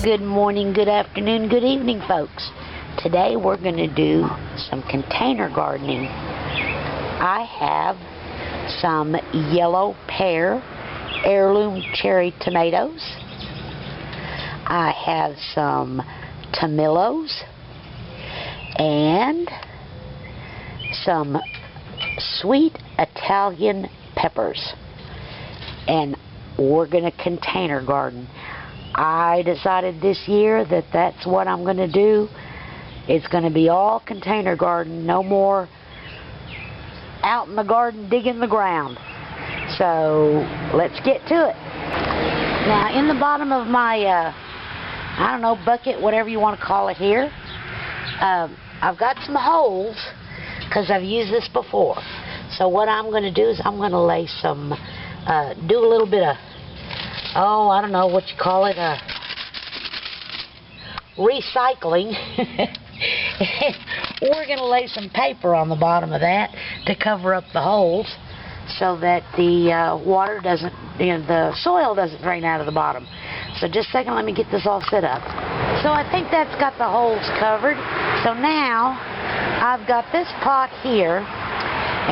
Good morning, good afternoon, good evening, folks. Today we're going to do some container gardening. I have some yellow pear heirloom cherry tomatoes. I have some tomatillos and some sweet Italian peppers. And we're going to container garden. I decided this year that that's what I'm going to do. It's going to be all container garden, no more out in the garden digging the ground. So let's get to it. Now in the bottom of my, I don't know, bucket, whatever you want to call it here, I've got some holes because I've used this before. So what I'm going to do is I'm going to lay some, do a little bit of, oh, I don't know what you call it, recycling. We're going to lay some paper on the bottom of that to cover up the holes so that the water doesn't, the soil doesn't drain out of the bottom. So just a second, let me get this all set up. So I think that's got the holes covered. So now I've got this pot here,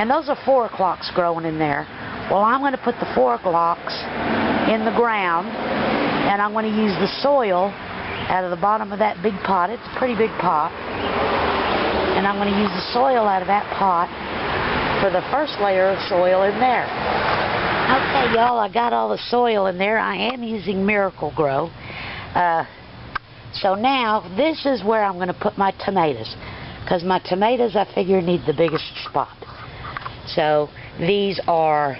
and those are 4 o'clocks growing in there. Well, I'm going to put the 4 o'clocks in the ground, and I'm going to use the soil out of the bottom of that big pot. It's a pretty big pot, and I'm going to use the soil out of that pot for the first layer of soil in there. Okay, y'all, I got all the soil in there. I am using Miracle-Gro. So now this is where I'm going to put my tomatoes, because my tomatoes I figure need the biggest spot. So these are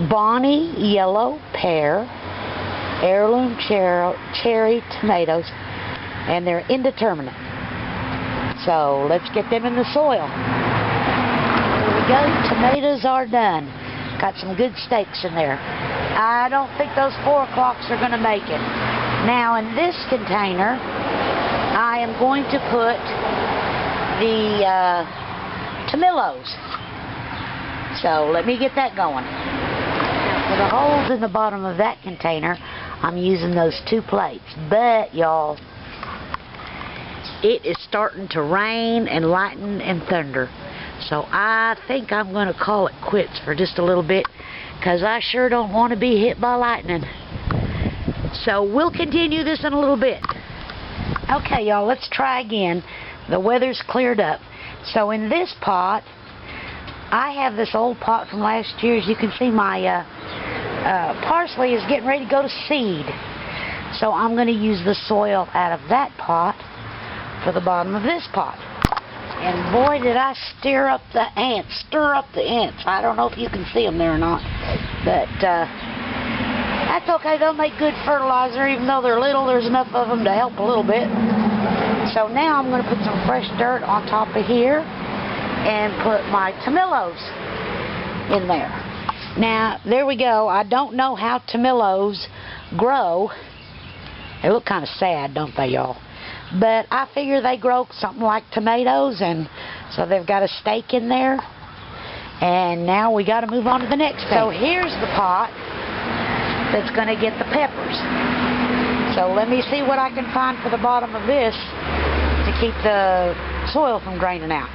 Bonnie yellow pear heirloom cherry tomatoes, and they're indeterminate. So let's get them in the soil. Here we go. Tomatoes are done. Got some good stakes in there. I don't think those 4 o'clocks are going to make it. Now in this container I am going to put the tomatillos. So let me get that going. For the holes in the bottom of that container, I'm using those 2 plates. But, y'all, it is starting to rain and lighten and thunder. So I think I'm going to call it quits for just a little bit, because I sure don't want to be hit by lightning. So we'll continue this in a little bit. Okay, y'all, let's try again. The weather's cleared up. So in this pot, I have this old pot from last year. As you can see, my parsley is getting ready to go to seed. So I'm going to use the soil out of that pot for the bottom of this pot. And boy, did I stir up the ants. I don't know if you can see them there or not. But that's okay. They'll make good fertilizer. Even though they're little, there's enough of them to help a little bit. So now I'm going to put some fresh dirt on top of here and put my tomatillos in there. Now, there we go. I don't know how tomatillos grow. They look kind of sad, don't they, y'all? But I figure they grow something like tomatoes, and so they've got a stake in there. And now we got to move on to the next thing. So here's the pot that's going to get the peppers. So let me see what I can find for the bottom of this to keep the soil from draining out.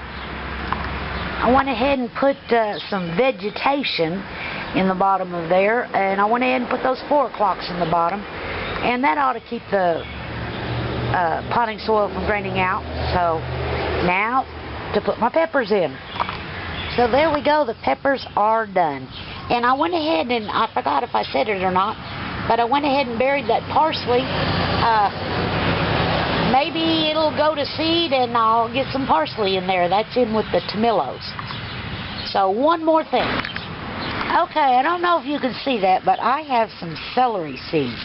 I went ahead and put some vegetation in the bottom of there, and I went ahead and put those 4 o'clocks in the bottom, and that ought to keep the potting soil from draining out. So now to put my peppers in. So there we go, the peppers are done. And I went ahead and, I forgot if I said it or not, but I went ahead and buried that parsley. Maybe it'll go to seed and I'll get some parsley in there. That's in with the tomatillos. So one more thing. Okay, I don't know if you can see that, but I have some celery seeds.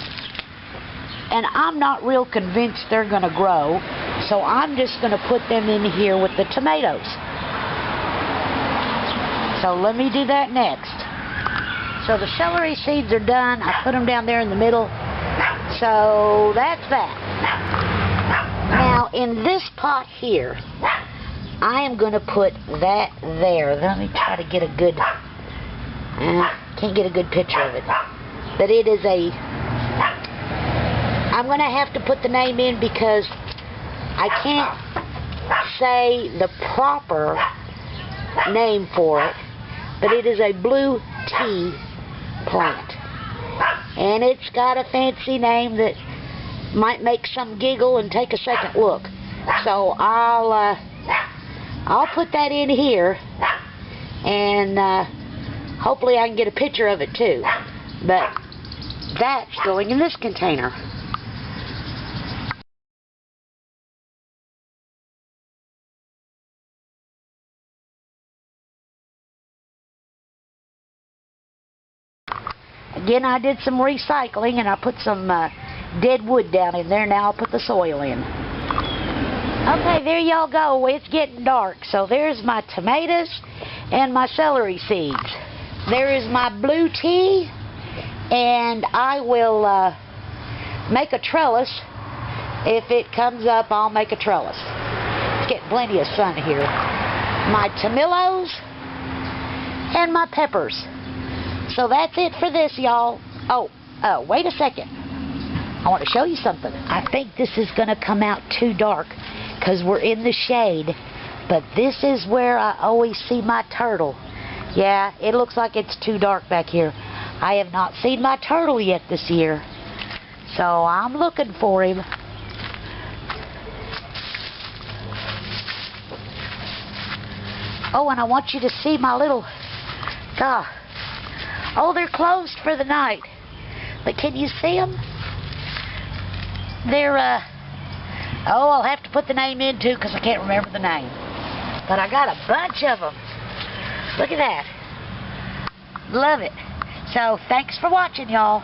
And I'm not real convinced they're going to grow, so I'm just going to put them in here with the tomatoes. So let me do that next. So the celery seeds are done. I put them down there in the middle. So that's that. Now in this pot here, I am going to put that there. Let me try to get a good, can't get a good picture of it. But it is a I'm going to have to put the name in because I can't say the proper name for it, but it is a blue tea plant. And it's got a fancy name that might make some giggle and take a second look. So I'll put that in here, and hopefully I can get a picture of it too. But that's going in this container. Again, I did some recycling and I put some dead wood down in there. Now I'll put the soil in. Okay, there y'all go. It's getting dark. So there's my tomatoes and my celery seeds. There is my blue tea, and I will make a trellis. If it comes up, I'll make a trellis. It's getting plenty of sun here. My tomillos and my peppers. So that's it for this, y'all. Oh, wait a second. I want to show you something. I think this is going to come out too dark because we're in the shade. But this is where I always see my turtle. Yeah, it looks like it's too dark back here. I have not seen my turtle yet this year. So I'm looking for him. Oh, and I want you to see my little... Oh, they're closed for the night. But can you see them? They're, oh, I'll have to put the name in too because I can't remember the name. But I got a bunch of them. Look at that. Love it. So, thanks for watching, y'all.